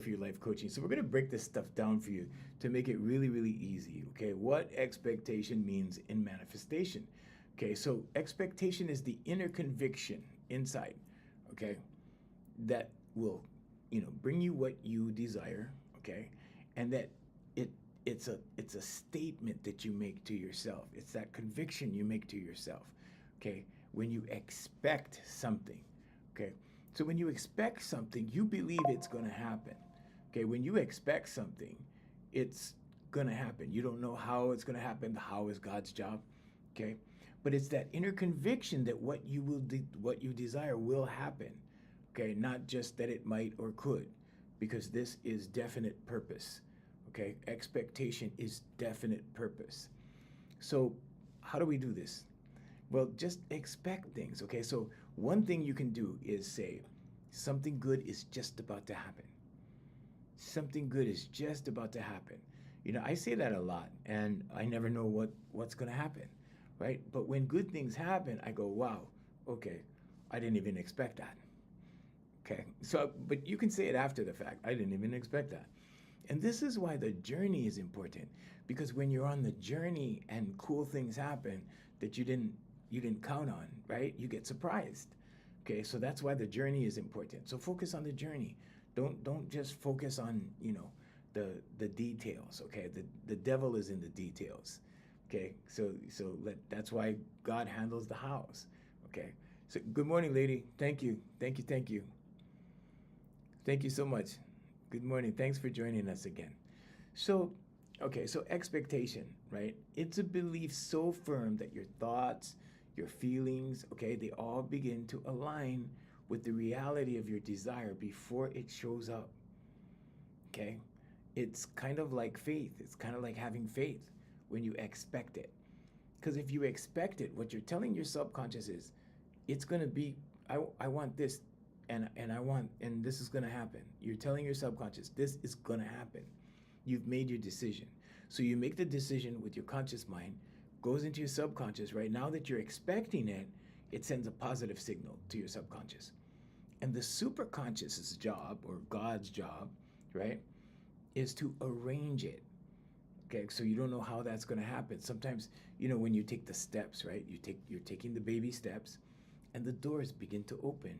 for your life coaching. So we're going to break this stuff down for you to make it really, really easy. Okay, what expectation means in manifestation. Okay, so expectation is the inner conviction inside, okay, that will, bring you what you desire, okay, and that it it's a statement that you make to yourself. It's that conviction you make to yourself, okay, when you expect something, okay. So when you expect something, you believe it's going to happen. Okay, when you expect something, it's going to happen. You don't know how it's going to happen. The how is God's job. Okay? But it's that inner conviction that what you desire will happen. Okay? Not just that it might or could, because this is definite purpose. Okay? Expectation is definite purpose. So, how do we do this? Well, just expect things. Okay? So, one thing you can do is say, something good is just about to happen. Something good is just about to happen. I say that a lot, and I never know what's going to happen, right? But when good things happen, I go, wow, okay, I didn't even expect that. Okay, so, but you can say it after the fact. I didn't even expect that. And this is why the journey is important, because when you're on the journey and cool things happen that you didn't count on, right? You get surprised. Okay, so that's why the journey is important. So focus on the journey. Don't just focus on, the details, okay? The devil is in the details. Okay? That's why God handles the house. Okay? So good morning, lady. Thank you. Thank you. Thank you. Thank you so much. Good morning. Thanks for joining us again. So, okay, so expectation, right? It's a belief so firm that your thoughts, your feelings, okay, they all begin to align with the reality of your desire before it shows up. Okay? It's kind of like faith. It's kind of like having faith when you expect it. Because if you expect it, what you're telling your subconscious is, it's going to be, I want this, and this is going to happen. You're telling your subconscious, this is going to happen. You've made your decision. So you make the decision with your conscious mind, goes into your subconscious, right? Now that you're expecting it, it sends a positive signal to your subconscious. And the superconscious's job, or God's job, right, is to arrange it. Okay, so you don't know how that's going to happen. Sometimes, when you take the steps, right? You're taking the baby steps, and the doors begin to open,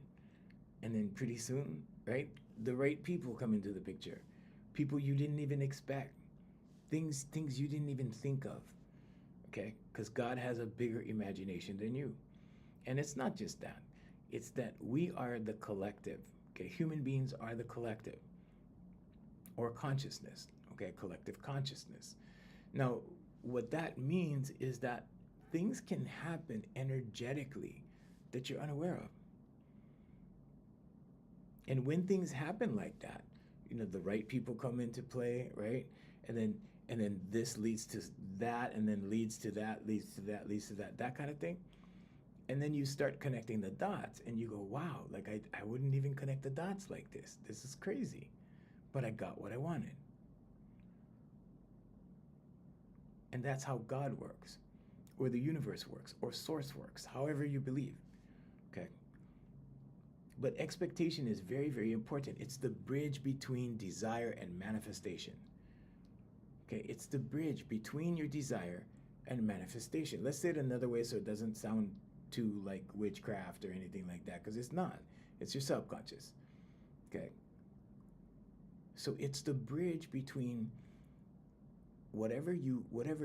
and then pretty soon, right, the right people come into the picture, people you didn't even expect, things you didn't even think of. Okay, because God has a bigger imagination than you, and it's not just that. It's that we are the collective. Okay, human beings are the collective, or consciousness. Okay, collective consciousness. Now, what that means is that things can happen energetically that you're unaware of. And when things happen like that, the right people come into play, right? And then this leads to that, and then leads to that, leads to that, leads to that, that kind of thing. And then you start connecting the dots, and you go, wow, like I wouldn't even connect the dots like this. This is crazy. But I got what I wanted. And that's how God works, or the universe works, or source works, however you believe. Okay? But expectation is very, very important. It's the bridge between desire and manifestation. Okay? It's the bridge between your desire and manifestation. Let's say it another way so it doesn't sound too like witchcraft or anything like that, because it's not. It's your subconscious. Okay? So it's the bridge between whatever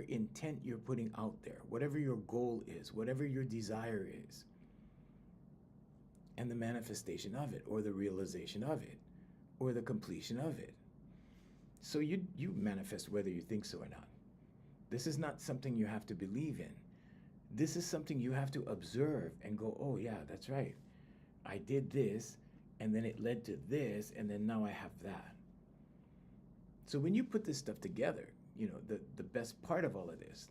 intent you're putting out there, whatever your goal is, whatever your desire is, and the manifestation of it, or the realization of it, or the completion of it. So you manifest whether you think so or not. This is not something you have to believe in. This is something you have to observe and go, oh yeah, that's right. I did this, and then it led to this, and then now I have that. So when you put this stuff together, the best part of all of this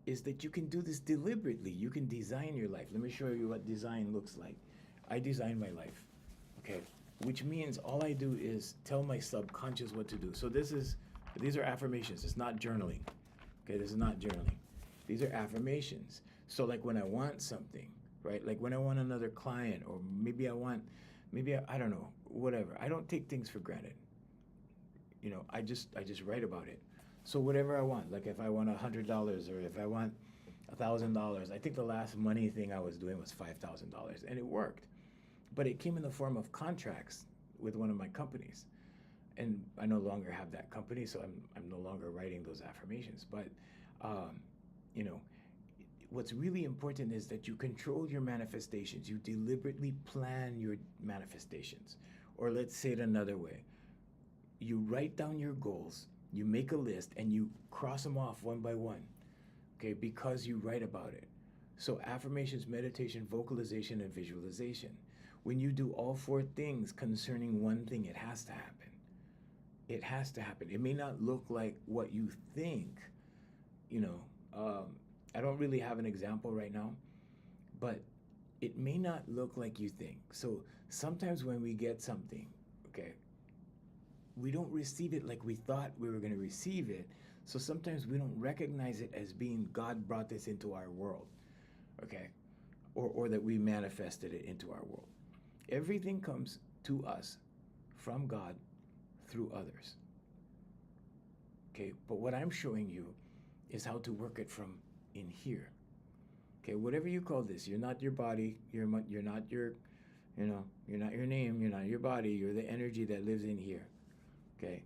is that you can do this deliberately. You can design your life. Let me show you what design looks like. I design my life, okay? Which means all I do is tell my subconscious what to do. So these are affirmations. It's not journaling, okay? This is not journaling. These are affirmations. So like when I want something, right? Like when I want another client, or maybe I don't know, whatever. I don't take things for granted. I just write about it. So whatever I want, like if I want $100 or if I want $1,000, I think the last money thing I was doing was $5,000, and it worked. But it came in the form of contracts with one of my companies, and I no longer have that company, so I'm no longer writing those affirmations. But um, you know, what's really important is that you control your manifestations. You deliberately plan your manifestations, or let's say it another way: you write down your goals, you make a list, and you cross them off one by one, okay, because you write about it. So affirmations, meditation, vocalization, and visualization. When you do all four things concerning one thing, it has to happen. It has to happen. It may not look like what you think, you know. I don't really have an example right now, but it may not look like you think. So sometimes when we get something, okay, we don't receive it like we thought we were going to receive it. So sometimes we don't recognize it as being God brought this into our world, okay, or that we manifested it into our world. Everything comes to us from God through others, okay? But what I'm showing you is how to work it from in here, okay? Whatever you call this, you're not your body, you're not your, you're not your name, you're not your body, you're the energy that lives in here, okay?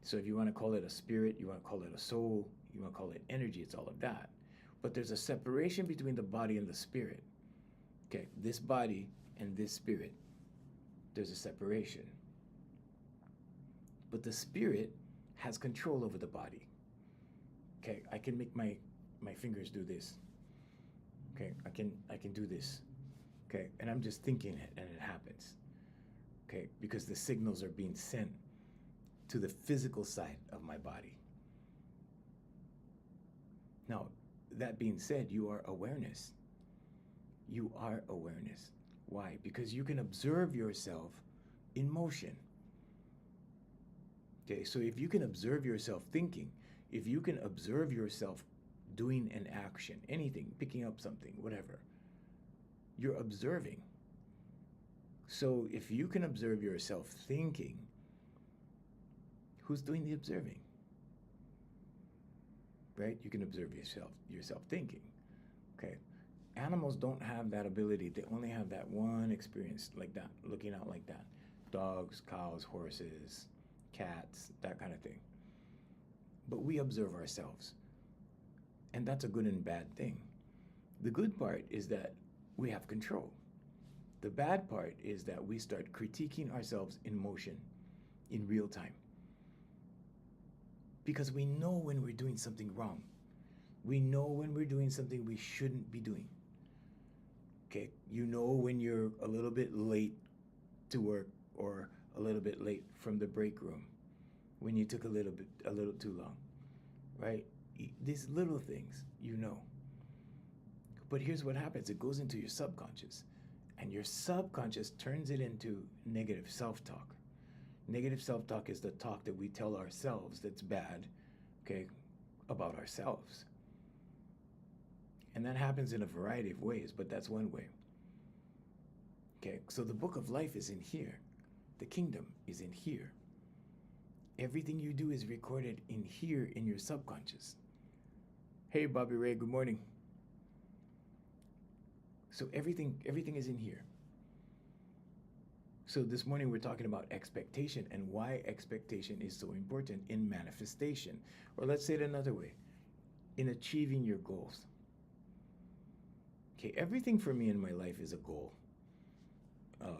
So if you want to call it a spirit, you want to call it a soul, you want to call it energy, it's all of that. But there's a separation between the body and the spirit, okay? This body and this spirit, there's a separation. But the spirit has control over the body. Okay, I can make my fingers do this. Okay, I can do this. Okay, and I'm just thinking it and it happens. Okay, because the signals are being sent to the physical side of my body. Now, that being said, you are awareness. You are awareness. Why? Because you can observe yourself in motion. Okay, so if you can observe yourself thinking, if you can observe yourself doing an action, anything, picking up something, whatever, you're observing. So if you can observe yourself thinking, who's doing the observing? Right? You can observe yourself thinking. Okay. Animals don't have that ability. They only have that one experience like that, looking out like that. Dogs, cows, horses, cats, that kind of thing. But we observe ourselves. And that's a good and bad thing. The good part is that we have control. The bad part is that we start critiquing ourselves in motion, in real time. Because we know when we're doing something wrong. We know when we're doing something we shouldn't be doing. Okay, you know when you're a little bit late to work or a little bit late from the break room, when you took a little too long, right? These little things, you know. But here's what happens. It goes into your subconscious, and your subconscious turns it into negative self-talk. Negative self-talk is the talk that we tell ourselves that's bad, okay, about ourselves. And that happens in a variety of ways, but that's one way. Okay, so the book of life is in here. The kingdom is in here. Everything you do is recorded in here in your subconscious. Hey, Bobby Ray, good morning. So everything is in here. So this morning we're talking about expectation and why expectation is so important in manifestation. Or let's say it another way, in achieving your goals. Okay, everything for me in my life is a goal.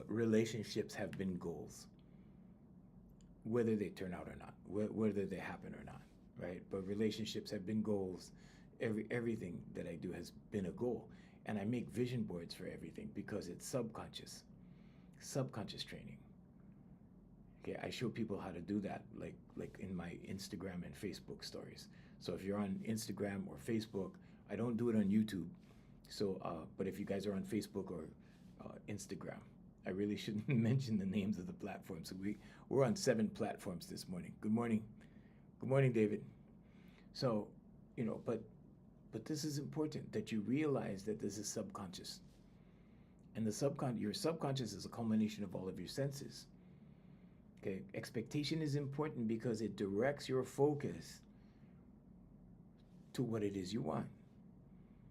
Relationships have been goals, whether they turn out or not, whether they happen or not, right? But relationships have been goals. Everything that I do has been a goal. And I make vision boards for everything because it's subconscious training. Okay, I show people how to do that, like in my Instagram and Facebook stories. So if you're on Instagram or Facebook, I don't do it on YouTube. So, but if you guys are on Facebook or Instagram, I really shouldn't mention the names of the platforms. So we're on 7 platforms this morning. Good morning, David. So, but this is important that you realize that this is subconscious, and your subconscious is a culmination of all of your senses. Okay, expectation is important because it directs your focus to what it is you want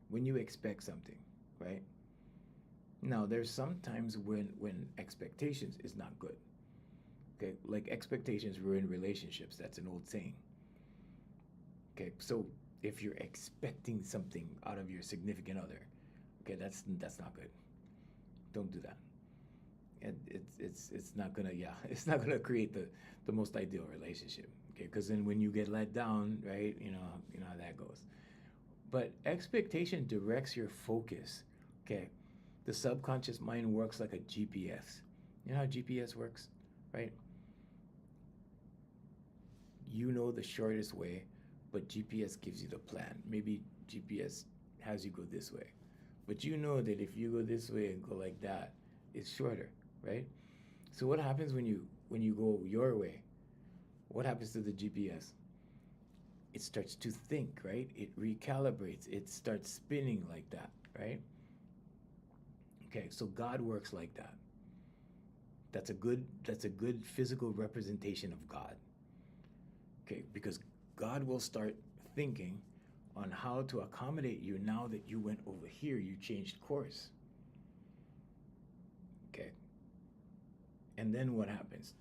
when you expect something, right? Now, there's sometimes when expectations is not good. Okay, like expectations ruin relationships. That's an old saying. Okay, so if you're expecting something out of your significant other, okay, that's not good. Don't do that. And it's not gonna, yeah, it's not gonna create the most ideal relationship. Okay, because then when you get let down, right, you know how that goes. But expectation directs your focus. Okay, the subconscious mind works like a GPS. You know how GPS works, right? You know the shortest way, but GPS gives you the plan. Maybe GPS has you go this way, but you know that if you go this way and go like that, it's shorter, right? So what happens when you go your way? What happens to the GPS? It starts to think, right? It recalibrates. It starts spinning like that, right? Okay, so God works like that. That's a good physical representation of God. Okay, because God will start thinking on how to accommodate you now that you went over here, you changed course. Okay. And then what happens?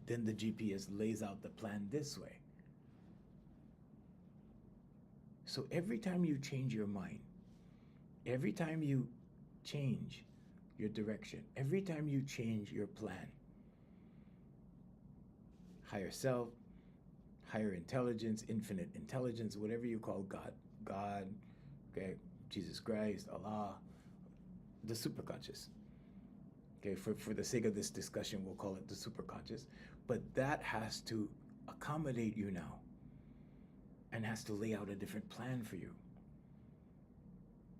Then the GPS lays out the plan this way. So every time you change your mind, every time you change your direction, every time you change your plan, higher self, higher intelligence, infinite intelligence, whatever you call God, okay, Jesus Christ, Allah, the superconscious. Okay, for the sake of this discussion, we'll call it the superconscious. But that has to accommodate you now and has to lay out a different plan for you.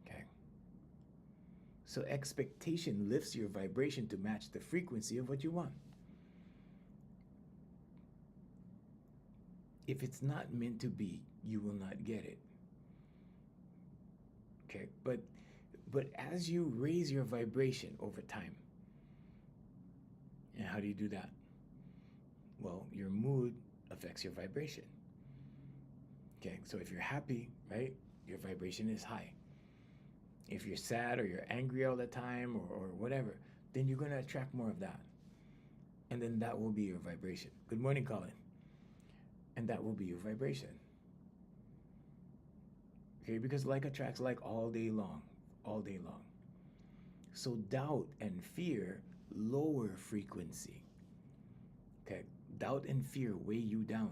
Okay. So expectation lifts your vibration to match the frequency of what you want. If it's not meant to be, you will not get it. Okay, but as you raise your vibration over time, and how do you do that? Well, your mood affects your vibration. Okay, so if you're happy, right, your vibration is high. If you're sad or you're angry all the time or whatever, then you're going to attract more of that. And then that will be your vibration. Good morning, Colin. And that will be your vibration. Okay, because like attracts like all day long, all day long. So doubt and fear lower frequency. Okay, doubt and fear weigh you down.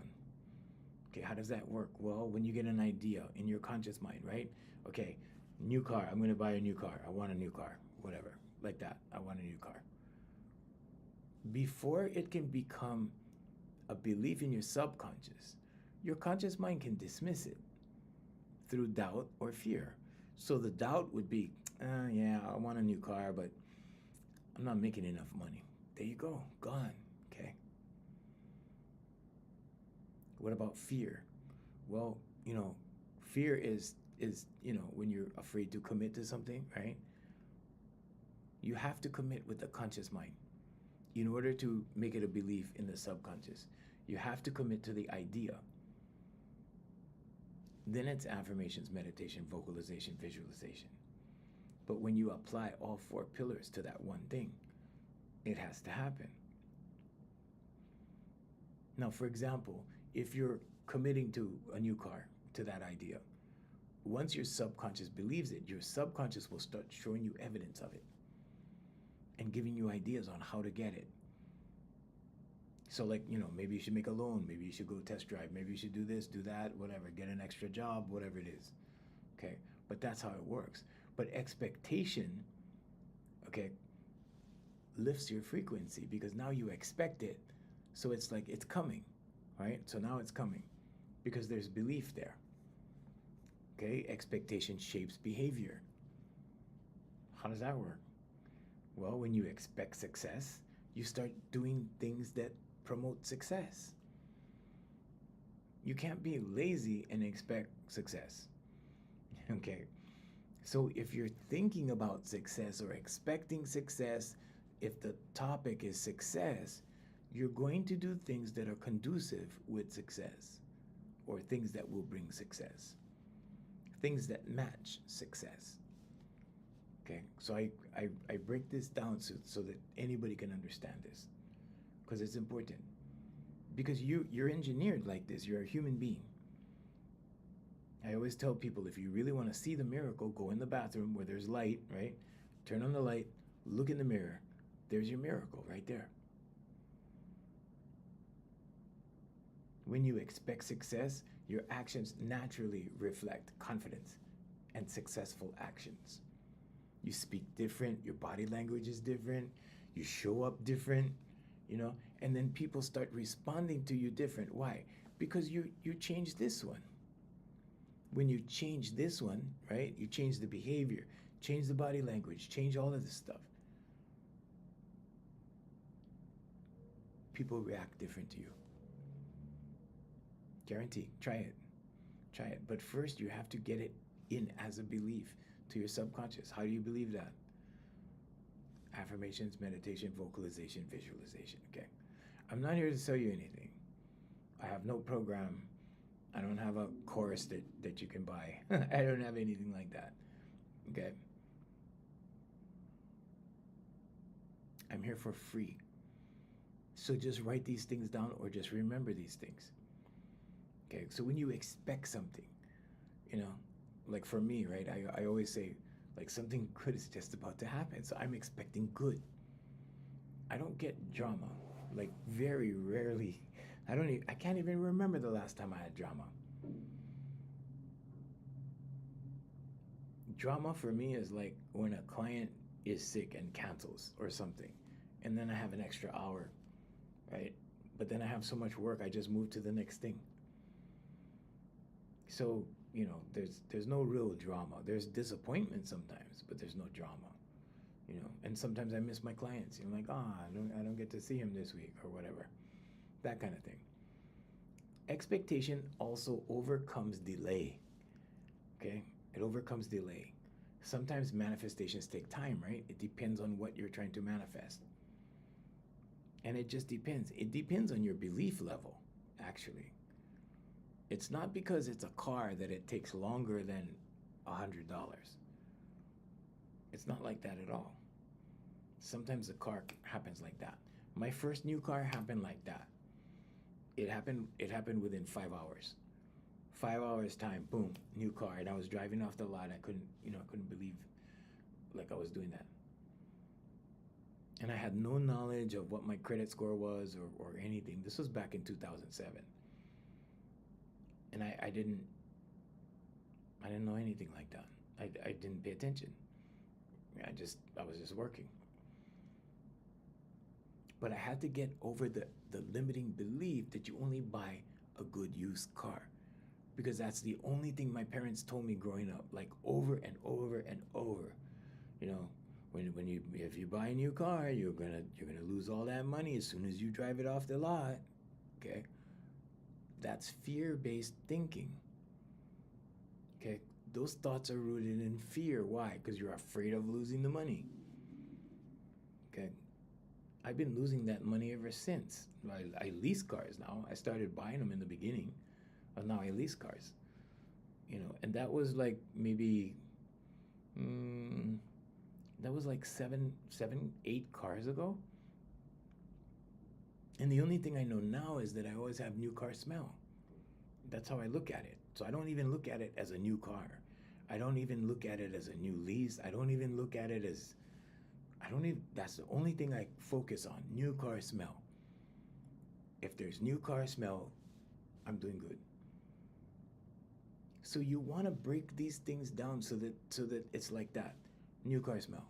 Okay, how does that work? Well, when you get an idea in your conscious mind, right? Okay, new car, I'm gonna buy a new car. I want a new car, whatever, like that. I want a new car. Before it can become a belief in your subconscious, your conscious mind can dismiss it through doubt or fear. So the doubt would be, yeah, I want a new car, but I'm not making enough money. There you go, gone, okay? What about fear? Well, fear is when you're afraid to commit to something, right? You have to commit with the conscious mind in order to make it a belief in the subconscious. You have to commit to the idea. Then it's affirmations, meditation, vocalization, visualization. But when you apply all 4 pillars to that one thing, it has to happen. Now, for example, if you're committing to a new car, to that idea, once your subconscious believes it, your subconscious will start showing you evidence of it and giving you ideas on how to get it. So like, maybe you should make a loan, maybe you should go test drive, maybe you should do this, do that, whatever, get an extra job, whatever it is. Okay, but that's how it works. But expectation, okay, lifts your frequency because now you expect it. So it's like it's coming, right? So now it's coming because there's belief there. Okay, expectation shapes behavior. How does that work? Well, when you expect success, you start doing things that promote success. You can't be lazy and expect success. Okay, so if you're thinking about success or expecting success, if the topic is success, you're going to do things that are conducive with success, or things that will bring success, things that match success. Okay, so I break this down so that anybody can understand this, because it's important. Because you're engineered like this, you're a human being. I always tell people, if you really want to see the miracle, go in the bathroom where there's light, right? Turn on the light, look in the mirror. There's your miracle right there. When you expect success, your actions naturally reflect confidence and successful actions. You speak different, your body language is different, you show up different, and then people start responding to you different. Why? Because you change this one. When you change this one, right, you change the behavior, change the body language, change all of this stuff. People react different to you. Guarantee. Try it. Try it. But first, you have to get it in as a belief to your subconscious. How do you believe that? Affirmations, meditation, vocalization, visualization. Okay. I'm not here to sell you anything. I have no program. I don't have a course that you can buy. I don't have anything like that. Okay. I'm here for free. So just write these things down, or just remember these things. Okay. So when you expect something, like for me, right, I always say, like, something good is just about to happen. So I'm expecting good. I don't get drama. Like, very rarely. I can't even remember the last time I had drama. Drama for me is like when a client is sick and cancels or something, and then I have an extra hour, right? But then I have so much work, I just move to the next thing. So, there's no real drama. There's disappointment sometimes, but there's no drama. And sometimes I miss my clients. Like, I don't get to see him this week or whatever. That kind of thing. Expectation also overcomes delay. Okay? It overcomes delay. Sometimes manifestations take time, right? It depends on what you're trying to manifest. And it just depends. It depends on your belief level, actually. It's not because it's a car that it takes longer than $100. It's not like that at all. Sometimes the car happens like that. My first new car happened like that. It happened within 5 hours. 5 hours time, boom, new car. And I was driving off the lot. I couldn't believe like I was doing that. And I had no knowledge of what my credit score was or anything. This was back in 2007. And I didn't know anything like that. I didn't pay attention. I was just working. But I had to get over the limiting belief that you only buy a good used car. Because that's the only thing my parents told me growing up, like over and over and over. If you buy a new car, you're gonna lose all that money as soon as you drive it off the lot. Okay? That's fear-based thinking. Okay? Those thoughts are rooted in fear. Why? Because you're afraid of losing the money. Okay? I've been losing that money ever since. I lease cars now. I started buying them in the beginning, but now I lease cars. And that was like maybe, that was like 8 cars ago. And the only thing I know now is that I always have new car smell. That's how I look at it. So I don't even look at it as a new car. I don't even look at it as a new lease. I don't even look at it as, that's the only thing I focus on, new car smell. If there's new car smell, I'm doing good. So you want to break these things down so that it's like that, new car smell.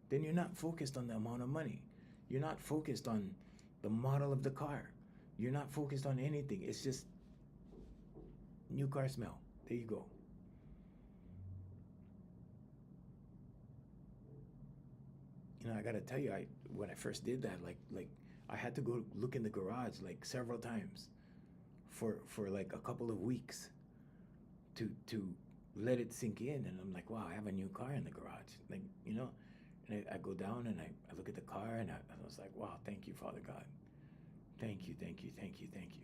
Then you're not focused on the amount of money. You're not focused on the model of the car. You're not focused on anything. It's just new car smell. There you go. I gotta tell you, when I first did that, like I had to go look in the garage like several times for like a couple of weeks to let it sink in. And I'm like, wow, I have a new car in the garage. Like, and I go down and I look at the car and I was like, wow, thank you, Father God. Thank you, thank you, thank you, thank you.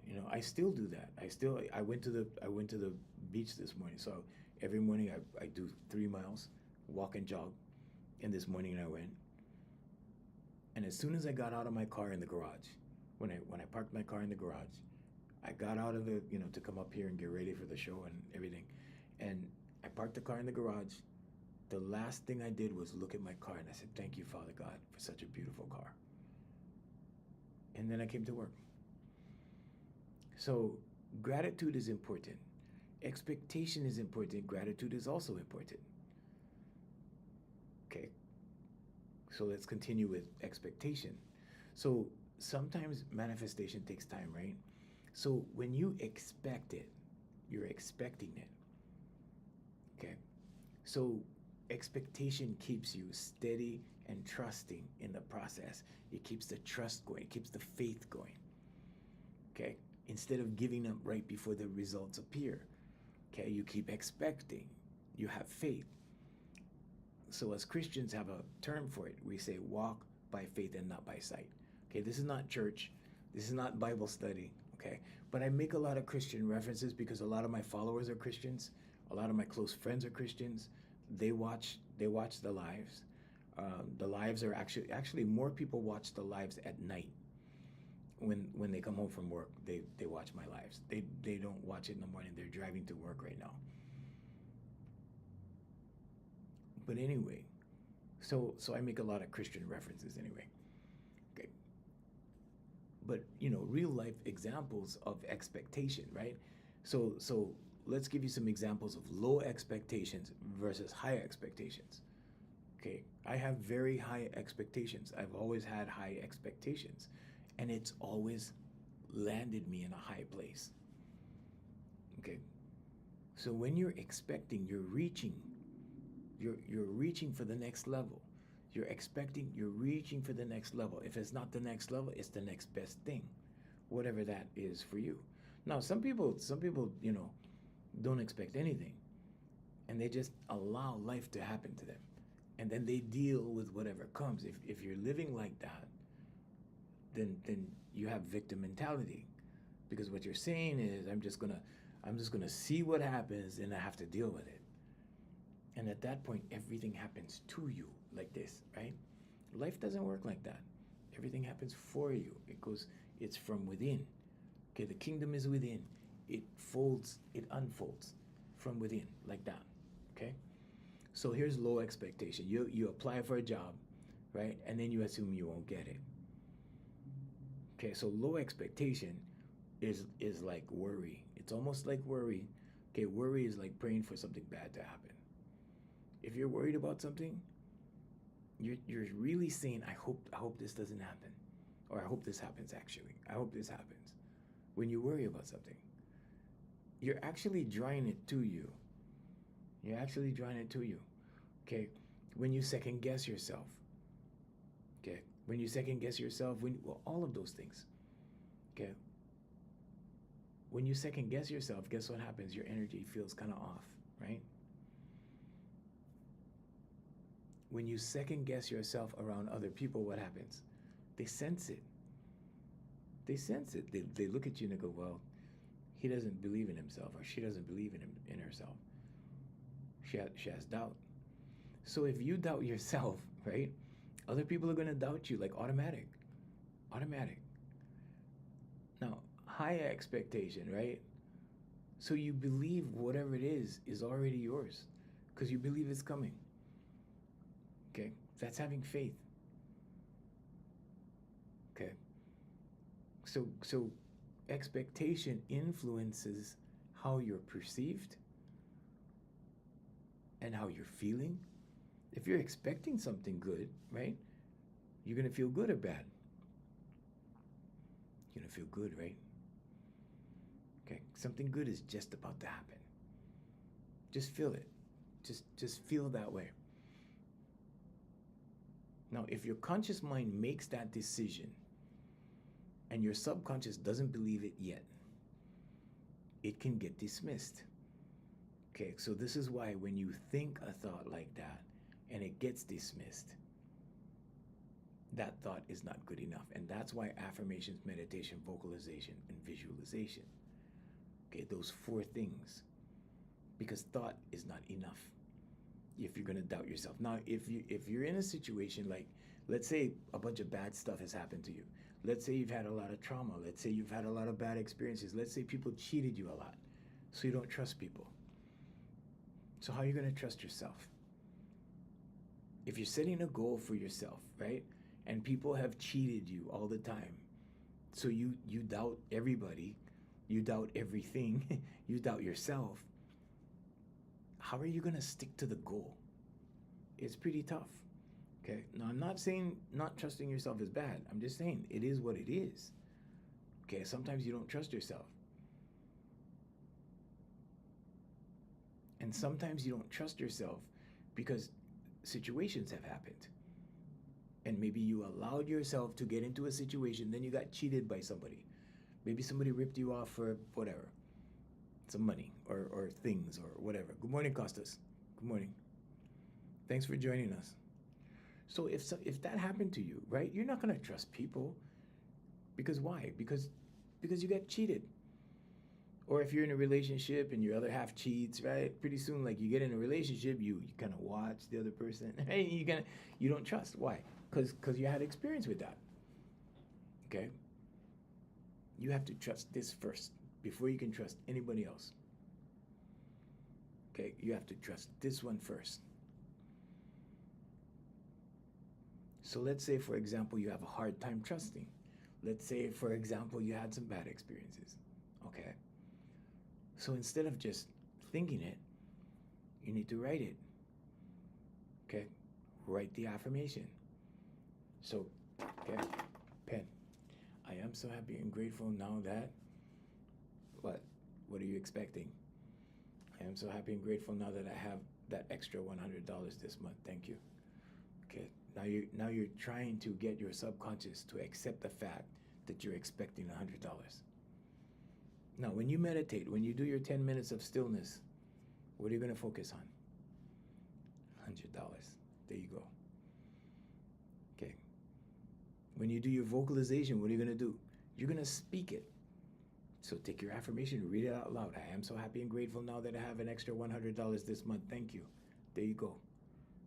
You know, I still do that. I went to the beach this morning. So every morning I do 3 miles, walk and jog. And this morning I went. And as soon as I got out of my car in the garage, when I parked my car in the garage, I got out of it, to come up here and get ready for the show and everything. And I parked the car in the garage. The last thing I did was look at my car and I said, "Thank you, Father God, for such a beautiful car." And then I came to work. So gratitude is important. Expectation is important. Gratitude is also important. Okay. So let's continue with expectation. So sometimes manifestation takes time, right? So when you expect it, you're expecting it. Okay. So expectation keeps you steady and trusting in the process. It keeps the trust going, it keeps the faith going. Okay. Instead of giving up right before the results appear. Okay, you keep expecting. You have faith. So as Christians have a term for it. We say walk by faith and not by sight. Okay, this is not church. This is not Bible study. Okay, but I make a lot of Christian references because a lot of my followers are Christians. A lot of my close friends are Christians. They watch the lives. The lives are actually more people watch the lives at night. When they come home from work, they watch my lives. They don't watch it in the morning. They're driving to work right now. But anyway, so I make a lot of Christian references anyway. Okay. But real life examples of expectation, right? So let's give you some examples of low expectations versus high expectations. Okay. I have very high expectations. I've always had high expectations. And it's always landed me in a high place. Okay. So when you're expecting, you're reaching for the next level. You're expecting, you're reaching for the next level. If it's not the next level, it's the next best thing, whatever that is for you. Now, some people, don't expect anything, and they just allow life to happen to them, and then they deal with whatever comes. If you're living like that, then you have victim mentality, because what you're saying is, I'm just gonna see what happens, and I have to deal with it. And at that point, everything happens to you like this, right? Life doesn't work like that. Everything happens for you. It's from within. Okay, the kingdom is within. It unfolds from within like that. Okay? So here's low expectation. You apply for a job, right? And then you assume you won't get it. Okay, so low expectation is like worry. It's almost like worry. Okay, worry is like praying for something bad to happen. If you're worried about something, you're really saying, I hope this doesn't happen. Or I hope this happens actually. I hope this happens. When you worry about something, you're actually drawing it to you. You're actually drawing it to you. Okay? When you second guess yourself. Okay? When you second guess yourself, all of those things. Okay? When you second guess yourself, guess what happens? Your energy feels kind of off, right? When you second guess yourself around other people, what happens? They sense it. They sense it. They look at you and they go, well, he doesn't believe in himself, or she doesn't believe in herself. She has doubt. So if you doubt yourself, right, other people are going to doubt you, like automatic. Now, high expectation, right? So you believe whatever it is already yours because you believe it's coming. Okay, that's having faith. Okay, so expectation influences how you're perceived and how you're feeling. If you're expecting something good, right, you're gonna feel good or bad. You're gonna feel good, right? Okay, something good is just about to happen. Just feel it. Just feel that way. Now, if your conscious mind makes that decision and your subconscious doesn't believe it yet, it can get dismissed. Okay, so this is why when you think a thought like that and it gets dismissed, that thought is not good enough. And that's why affirmations, meditation, vocalization, and visualization. Okay, those four things. Because thought is not enough if you're gonna doubt yourself. Now, if you're in a situation like, let's say a bunch of bad stuff has happened to you. Let's say you've had a lot of trauma. Let's say you've had a lot of bad experiences. Let's say people cheated you a lot. So you don't trust people. So how are you gonna trust yourself? If you're setting a goal for yourself, right? And people have cheated you all the time. So you doubt everybody, you doubt everything, you doubt yourself. How are you gonna stick to the goal? It's pretty tough. Okay. Now I'm not saying not trusting yourself is bad. I'm just saying it is what it is. Okay. Sometimes you don't trust yourself. And sometimes you don't trust yourself because situations have happened. And maybe you allowed yourself to get into a situation, then you got cheated by somebody. Maybe somebody ripped you off for whatever, some money or things or whatever. Good morning, Costas. Good morning. Thanks for joining us. So if that happened to you, right, you're not going to trust people. Because why? Because you got cheated. Or if you're in a relationship and your other half cheats, right? Pretty soon, like you get in a relationship, you kind of watch the other person. Right? You don't trust. Why? Because you had experience with that. Okay? You have to trust this first before you can trust anybody else. Okay? You have to trust this one first. So let's say, for example, you have a hard time trusting. Let's say, for example, you had some bad experiences. Okay? So instead of just thinking it, you need to write it. Okay? Write the affirmation. So, okay, pen. I am so happy and grateful now that, what? What are you expecting? I am so happy and grateful now that I have that extra $100 this month. Thank you. Okay, now you're trying to get your subconscious to accept the fact that you're expecting $100. Now, when you meditate, when you do your 10 minutes of stillness, what are you going to focus on? $100. There you go. Okay. When you do your vocalization, what are you going to do? You're going to speak it. So take your affirmation, read it out loud. I am so happy and grateful now that I have an extra $100 this month. Thank you. There you go.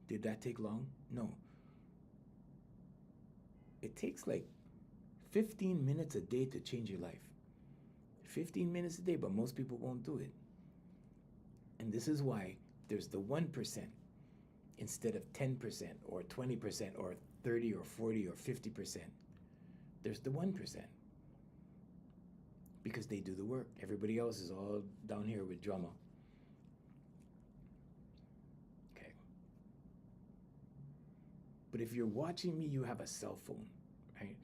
Did that take long? No. It takes like 15 minutes a day to change your life. 15 minutes a day, but most people won't do it. And this is why there's the 1% instead of 10% or 20% or 30 or 40 or 50%. There's the 1%. Because they do the work. Everybody else is all down here with drama. Okay. But if you're watching me, you have a cell phone, right?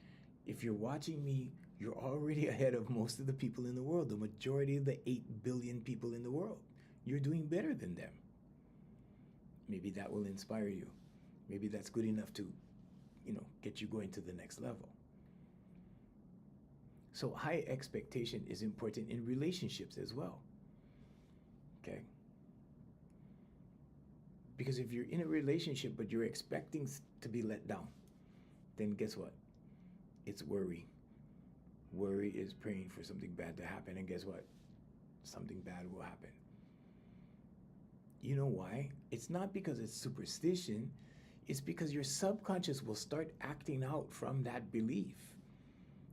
If you're watching me, you're already ahead of most of the people in the world, the majority of the 8 billion people in the world. You're doing better than them. Maybe that will inspire you. Maybe that's good enough to, get you going to the next level. So high expectation is important in relationships as well. Okay? Because if you're in a relationship but you're expecting to be let down, then guess what? It's worry. Worry is praying for something bad to happen, and guess what? Something bad will happen. You know why? It's not because it's superstition. It's because your subconscious will start acting out from that belief.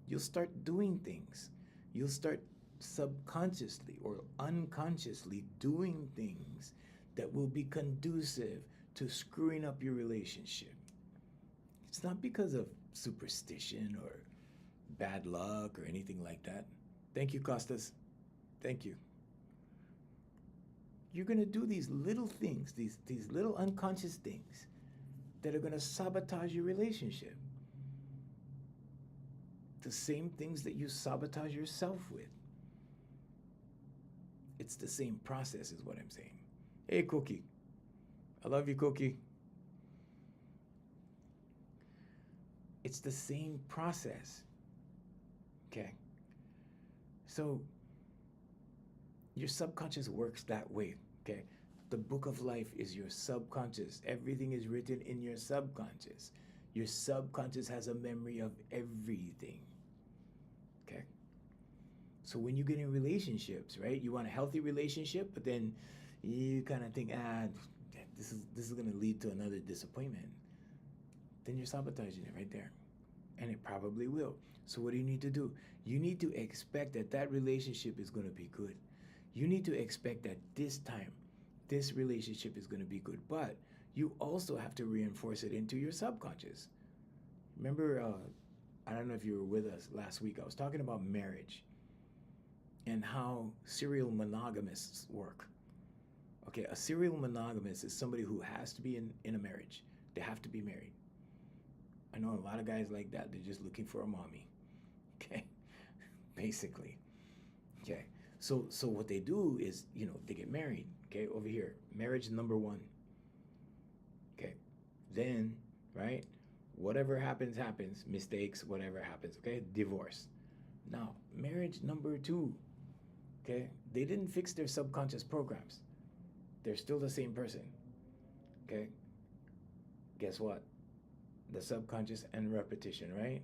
You'll start doing things. You'll start subconsciously or unconsciously doing things that will be conducive to screwing up your relationship. It's not because of superstition or bad luck or anything like that. Thank you, Costas. Thank you. You're going to do these little things, these little unconscious things that are going to sabotage your relationship. The same things that you sabotage yourself with. It's the same process is what I'm saying. Hey, Cookie. I love you, Cookie. It's the same process. Okay? So, your subconscious works that way. Okay? The book of life is your subconscious. Everything is written in your subconscious. Your subconscious has a memory of everything. Okay? So when you get in relationships, right? You want a healthy relationship, but then you kind of think, this is going to lead to another disappointment. Then you're sabotaging it right there. And it probably will. So what do you need to do? You need to expect that that relationship is going to be good. You need to expect that this time, this relationship is going to be good. But you also have to reinforce it into your subconscious. Remember, I don't know if you were with us last week. I was talking about marriage and how serial monogamists work. Okay, a serial monogamist is somebody who has to be in a marriage. They have to be married. I know a lot of guys like that. They're just looking for a mommy. Okay, basically. Okay, so what they do is, they get married. Okay, over here, marriage number one. Okay, then, right, whatever happens, mistakes, whatever happens, okay, divorce. Now, marriage number two, okay, they didn't fix their subconscious programs. They're still the same person, okay? Guess what? The subconscious and repetition, right?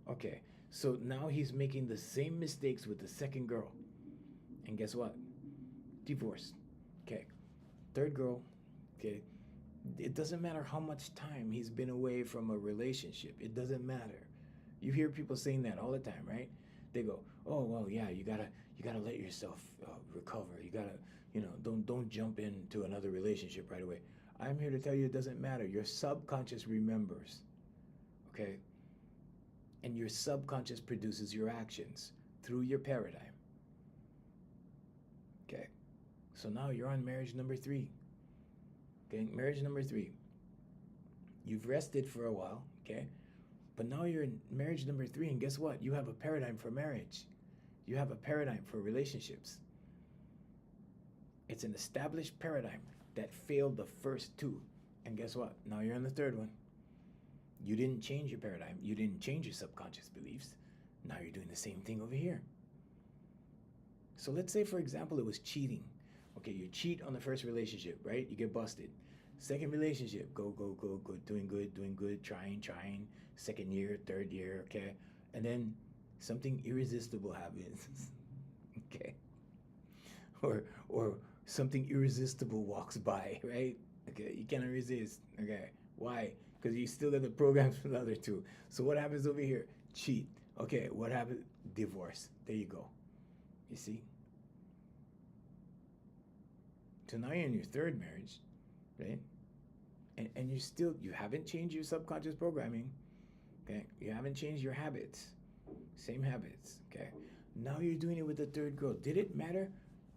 Okay, so now he's making the same mistakes with the second girl. And guess what? Divorce. Okay, third girl, okay? It doesn't matter how much time he's been away from a relationship. It doesn't matter. You hear people saying that all the time, right? They go, "Oh, well, yeah, you gotta let yourself recover. You gotta, don't jump into another relationship right away." I'm here to tell you it doesn't matter. Your subconscious remembers, okay? And your subconscious produces your actions through your paradigm. Okay, so now you're on marriage number three. Okay, marriage number three. You've rested for a while, okay? But now you're in marriage number three, and guess what? You have a paradigm for marriage. You have a paradigm for relationships. It's an established paradigm that failed the first two. And guess what? Now you're on the third one. You didn't change your paradigm. You didn't change your subconscious beliefs. Now you're doing the same thing over here. So let's say, for example, it was cheating. Okay, you cheat on the first relationship, right? You get busted. Second relationship, go, doing good, trying. Second year, third year, okay? And then something irresistible happens, okay? Or something irresistible walks by, right? Okay, you cannot resist, okay? Why? Because you still got the programs from the other two. So what happens over here? Cheat. Okay, what happens? Divorce. There you go. You see? So now you're in your third marriage, right? And you haven't changed your subconscious programming, okay? You haven't changed your habits, same habits, okay? Now you're doing it with the third girl. Did it matter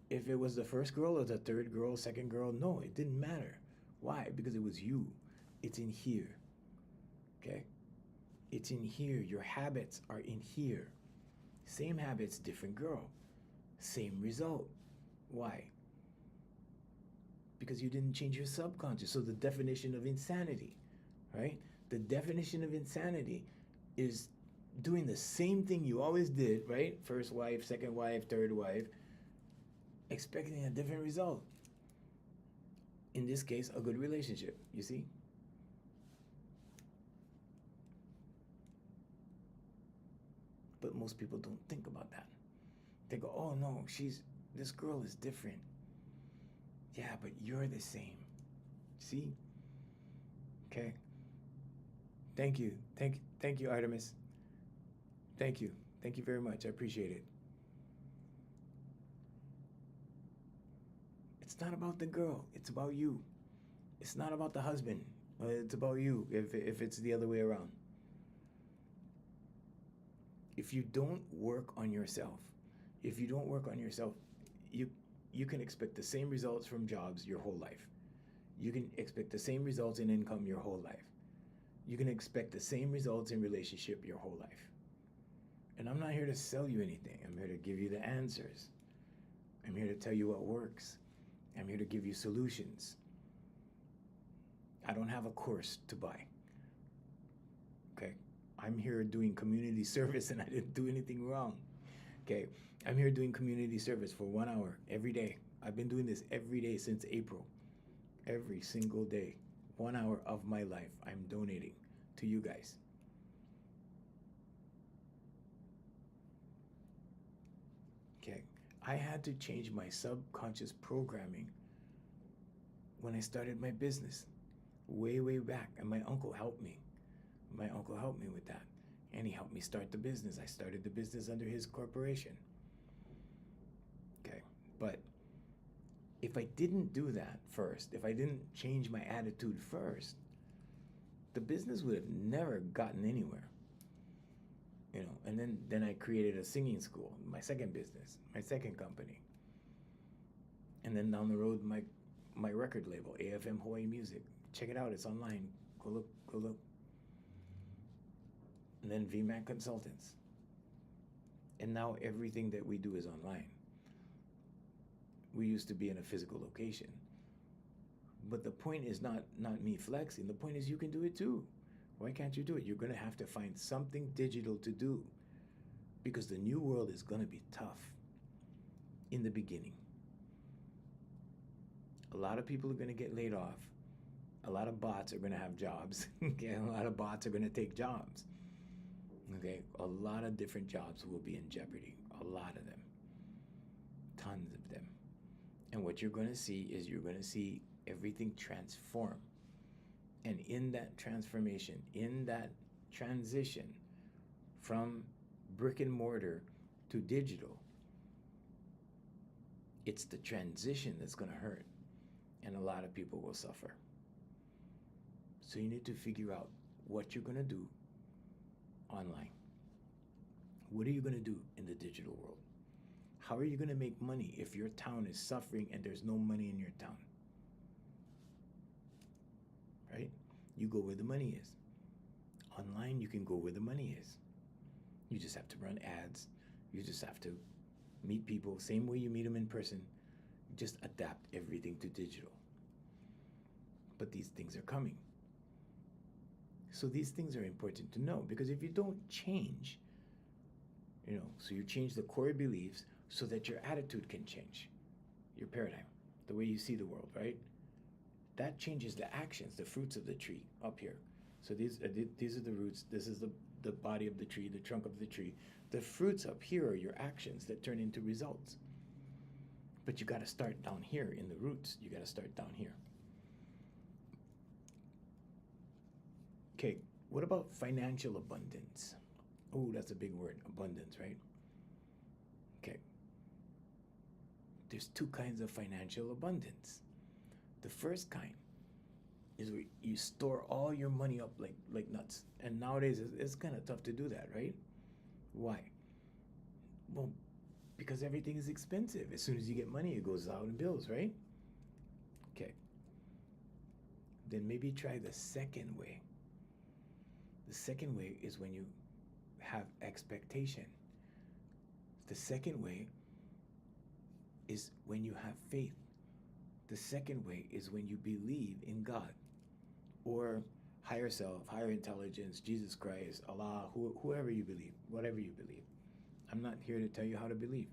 if it was the first girl or the third girl, second girl? No, it didn't matter. Why? Because it was you. It's in here, okay? It's in here. Your habits are in here. Same habits, different girl. Same result. Why? Because you didn't change your subconscious. So the definition of insanity, right? The definition of insanity is doing the same thing you always did, right? First wife, second wife, third wife, expecting a different result. In this case, a good relationship, you see? But most people don't think about that. They go, "Oh no, this girl is different." Yeah, but you're the same. See? Okay. Thank you, Artemis. Thank you very much. I appreciate it. It's not about the girl. It's about you. It's not about the husband. It's about you. If it's the other way around. If you don't work on yourself, you can expect the same results from jobs your whole life. You can expect the same results in income your whole life. You can expect the same results in relationship your whole life. And I'm not here to sell you anything. I'm here to give you the answers. I'm here to tell you what works. I'm here to give you solutions. I don't have a course to buy. Okay? I'm here doing community service and I didn't do anything wrong. Okay? I'm here doing community service for 1 hour every day. I've been doing this every day since April. Every single day. 1 hour of my life I'm donating to you guys. Okay, I had to change my subconscious programming when I started my business way back, and my uncle helped me. My uncle helped me with that, and he helped me start the business. I started the business under his corporation. Okay, but if I didn't do that first, if I didn't change my attitude first, the business would have never gotten anywhere. You know, and then I created a singing school, my second business, my second company. And then down the road, my record label, AFM Hawaii Music. Check it out, it's online. Go look. And then VMAC Consultants. And now everything that we do is online. We used to be in a physical location. But the point is not me flexing. The point is you can do it too. Why can't you do it? You're going to have to find something digital to do, because the new world is going to be tough in the beginning. A lot of people are going to get laid off. A lot of bots are going to have jobs. Okay? A lot of bots are going to take jobs. Okay? A lot of different jobs will be in jeopardy. A lot of them. Tons of them. And what you're going to see is you're going to see everything transform. And in that transformation, in that transition from brick and mortar to digital, it's the transition that's going to hurt. And a lot of people will suffer. So you need to figure out what you're going to do online. What are you going to do in the digital world? How are you going to make money if your town is suffering and there's no money in your town? Right? You go where the money is. Online, you can go where the money is. You just have to run ads. You just have to meet people same way you meet them in person. Just adapt everything to digital. But these things are coming. So these things are important to know, because if you don't change, you know, so you change the core beliefs so that your attitude can change, your paradigm, the way you see the world, right? That changes the actions, the fruits of the tree up here. So these are the roots. This is the body of the tree, the trunk of the tree. The fruits up here are your actions that turn into results. But you got to start down here in the roots. You got to start down here. Okay, what about financial abundance? Oh, that's a big word, abundance, right? Okay. There's two kinds of financial abundance. The first kind is where you store all your money up like nuts. And nowadays, it's kind of tough to do that, right? Why? Well, because everything is expensive. As soon as you get money, it goes out in bills, right? Okay. Then maybe try the second way. The second way is when you have expectation. The second way is when you have faith. The second way is when you believe in God, or higher self, higher intelligence, Jesus Christ, Allah, whoever you believe, whatever you believe. I'm not here to tell you how to believe.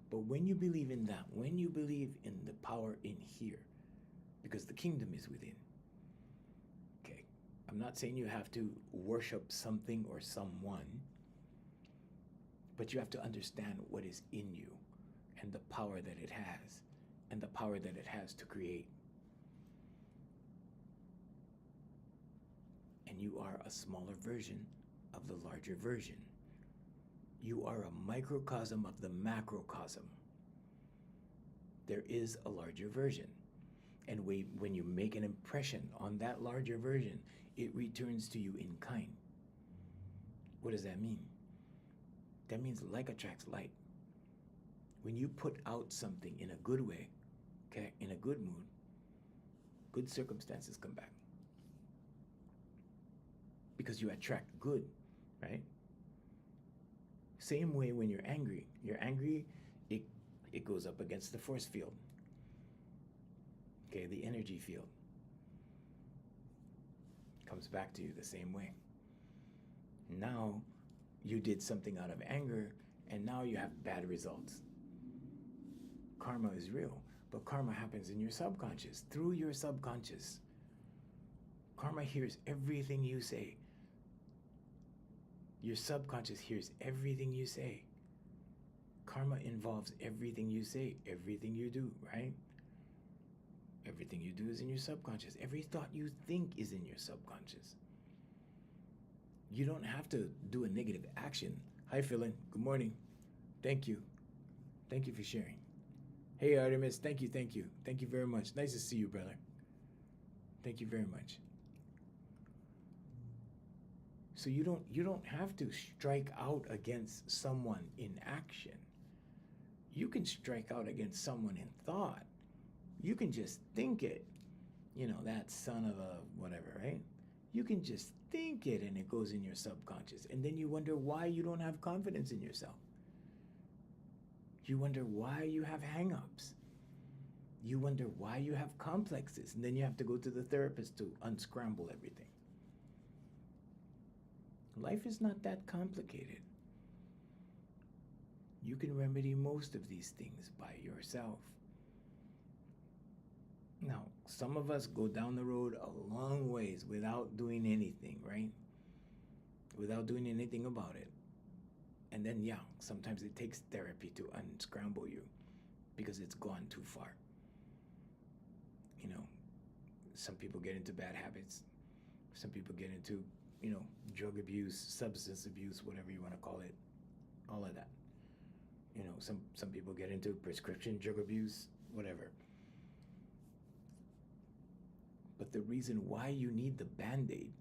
But when you believe in that, when you believe in the power in here, because the kingdom is within. Okay, I'm not saying you have to worship something or someone, but you have to understand what is in you and the power that it has, and the power that it has to create. And you are a smaller version of the larger version. You are a microcosm of the macrocosm. There is a larger version. And when you make an impression on that larger version, it returns to you in kind. What does that mean? That means like attracts like. When you put out something in a good way, okay, in a good mood, good circumstances come back. Because you attract good, right? Same way when you're angry. You're angry, it goes up against the force field. Okay, the energy field. Comes back to you the same way. Now, you did something out of anger, and now you have bad results. Karma is real, but karma happens in your subconscious, through your subconscious. Karma hears everything you say. Your subconscious hears everything you say. Karma involves everything you say, everything you do, right? Everything you do is in your subconscious. Every thought you think is in your subconscious. You don't have to do a negative action. Hi, Philin. Good morning. Thank you. Thank you for sharing. Hey, Artemis. Thank you. Thank you. Thank you very much. Nice to see you, brother. Thank you very much. So you don't have to strike out against someone in action. You can strike out against someone in thought. You can just think it. You know, that son of a whatever, right? You can just think it and it goes in your subconscious. And then you wonder why you don't have confidence in yourself. You wonder why you have hang-ups. You wonder why you have complexes. And then you have to go to the therapist to unscramble everything. Life is not that complicated. You can remedy most of these things by yourself. Now, some of us go down the road a long ways without doing anything, right? Without doing anything about it. And then, yeah, sometimes it takes therapy to unscramble you because it's gone too far. You know, some people get into bad habits. Some people get into, drug abuse, substance abuse, whatever you want to call it. All of that. Some people get into prescription drug abuse, whatever. But the reason why you need the Band-Aid,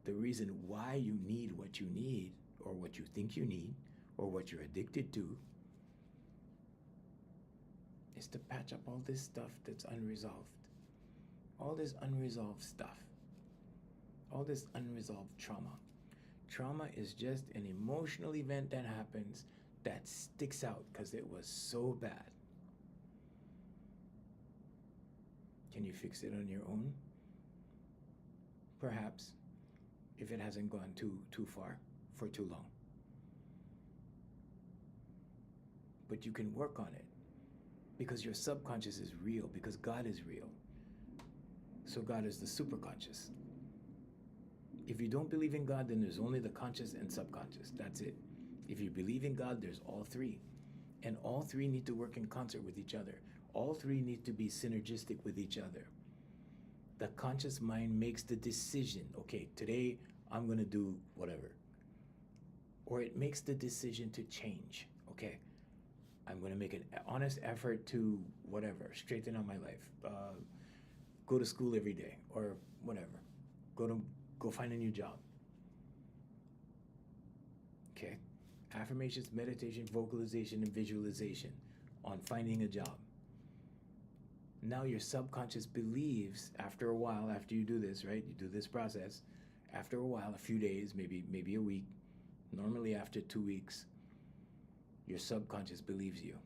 the reason why you need what you need, or what you think you need, or what you're addicted to, is to patch up all this stuff that's unresolved. All this unresolved stuff. All this unresolved trauma. Trauma is just an emotional event that happens that sticks out because it was so bad. Can you fix it on your own? Perhaps, if it hasn't gone too far for too long. But you can work on it because your subconscious is real, because God is real. So God is the superconscious. If you don't believe in God, then there's only the conscious and subconscious. That's it. If you believe in God, there's all three. And all three need to work in concert with each other. All three need to be synergistic with each other. The conscious mind makes the decision, okay, today I'm going to do whatever. Or it makes the decision to change, okay. I'm going to make an honest effort to whatever, straighten out my life. Go to school every day or whatever. Go find a new job. Okay. Affirmations, meditation, vocalization, and visualization on finding a job. Now your subconscious believes after a while, after you do this, right? You do this process. After a while, a few days, maybe a week, normally after 2 weeks, your subconscious believes you.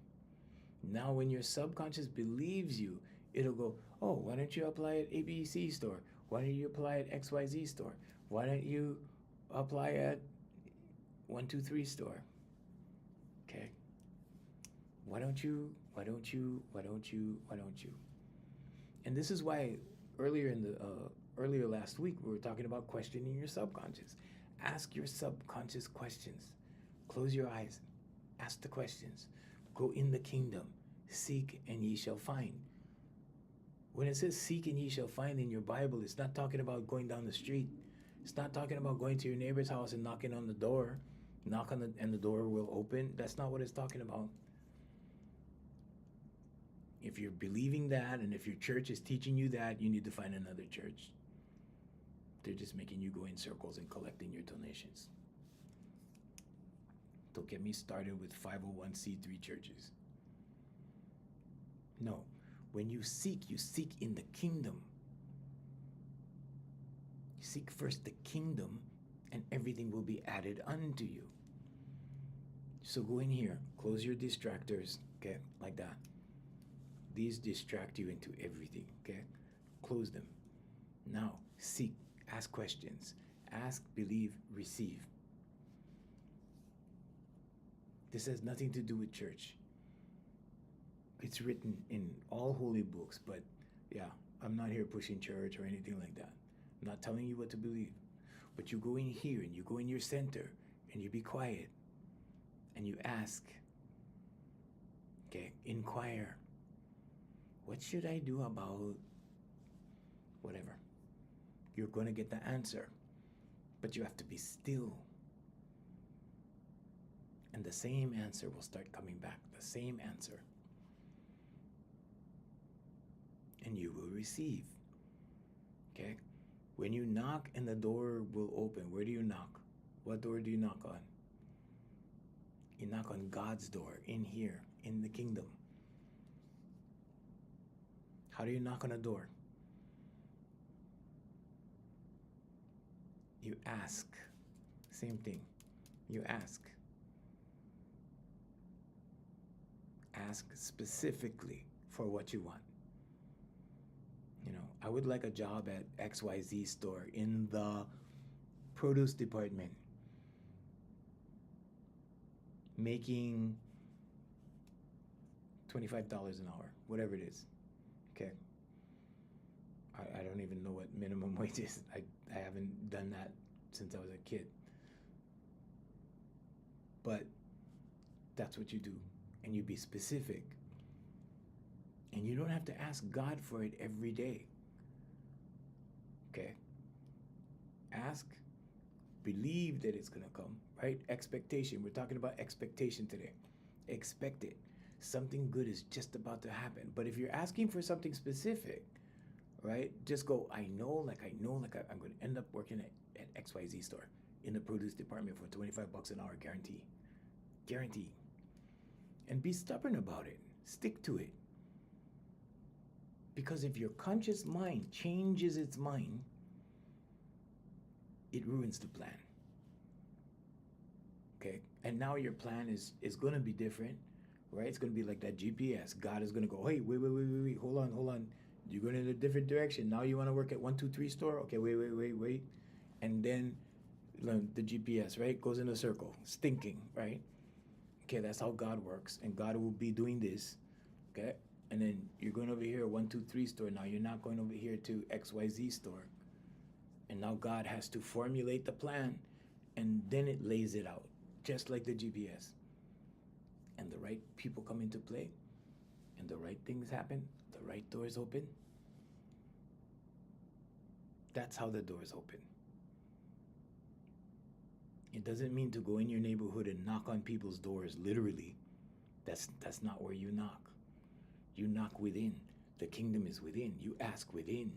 Now when your subconscious believes you, it'll go, oh, why don't you apply at ABC store? Why don't you apply at XYZ store? Why don't you apply at 123 store? Okay. Why don't you? And this is why earlier last week we were talking about questioning your subconscious. Ask your subconscious questions. Close your eyes. Ask the questions. Go in the kingdom. Seek and ye shall find. When it says seek and ye shall find in your Bible, it's not talking about going down the street. It's not talking about going to your neighbor's house and knocking on the door. And the door will open. That's not what it's talking about. If you're believing that, and if your church is teaching you that, you need to find another church. They're just making you go in circles and collecting your donations. Don't get me started with 501c3 churches. No. When you seek in the kingdom. Seek first the kingdom, and everything will be added unto you. So go in here, close your distractors, okay, like that. These distract you into everything, okay? Close them. Now, seek, ask questions. Ask, believe, receive. This has nothing to do with church. It's written in all holy books, but yeah, I'm not here pushing church or anything like that. I'm not telling you what to believe. But you go in here and you go in your center and you be quiet and you ask. Okay, inquire. What should I do about whatever? You're going to get the answer, but you have to be still. And the same answer will start coming back, the same answer. And you will receive. Okay? When you knock and the door will open, where do you knock? What door do you knock on? You knock on God's door, in here, in the kingdom. How do you knock on a door? You ask. Same thing. You ask. Ask specifically for what you want. You know, I would like a job at XYZ store in the produce department, making $25 an hour, whatever it is. Okay. I don't even know what minimum wage is. I haven't done that since I was a kid. But that's what you do. And you be specific. And you don't have to ask God for it every day. Okay? Ask, believe that it's going to come, right? Expectation. We're talking about expectation today. Expect it. Something good is just about to happen. But if you're asking for something specific, right? Just go, I know I'm going to end up working at XYZ store in the produce department for $25 an hour, guarantee. Guarantee. And be stubborn about it. Stick to it. Because if your conscious mind changes its mind, it ruins the plan. Okay? And now your plan is going to be different, right? It's going to be like that GPS. God is going to go, hey, wait, hold on. You're going in a different direction. Now you want to work at 123 store? Okay, wait. And then the GPS, right, goes in a circle, stinking, right? Okay, that's how God works. And God will be doing this, okay? And then you're going over here, 123 store. Now you're not going over here to XYZ store. And now God has to formulate the plan, and then it lays it out, just like the GPS. And the right people come into play, and the right things happen, the right doors open. That's how the doors open. It doesn't mean to go in your neighborhood and knock on people's doors, literally. That's not where you knock. You knock within. The kingdom is within. You ask within.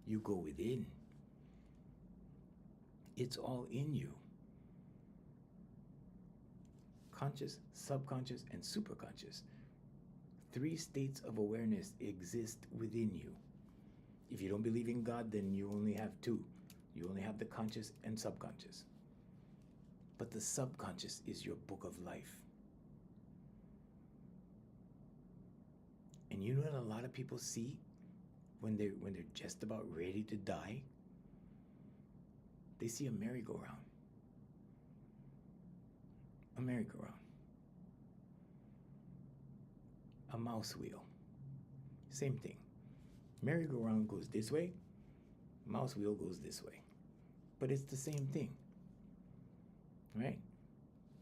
You go within. It's all in you. Conscious, subconscious, and superconscious. 3 states of awareness exist within you. If you don't believe in God, then you only have 2. You only have the conscious and subconscious. But the subconscious is your book of life. And you know what a lot of people see when they're just about ready to die? They see a merry-go-round. A merry-go-round. A mouse wheel. Same thing. Merry-go-round goes this way. Mouse wheel goes this way. But it's the same thing. Right?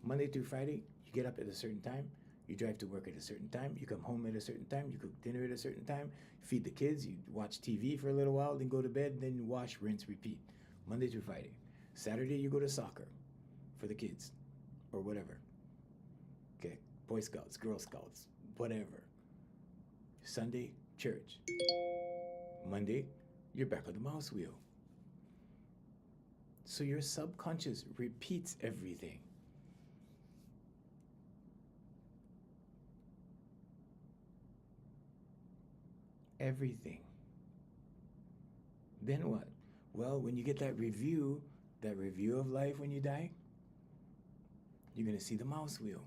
Monday through Friday, you get up at a certain time. You drive to work at a certain time. You come home at a certain time. You cook dinner at a certain time. Feed the kids. You watch TV for a little while. Then go to bed. Then wash, rinse, repeat. Monday through Friday. Saturday, you go to soccer for the kids. Or whatever. Okay? Boy Scouts, Girl Scouts, whatever. Sunday, church. Monday, you're back on the mouse wheel. So your subconscious repeats everything. Everything. Then what? Well, when you get that review of life when you die, you're going to see the mouse wheel.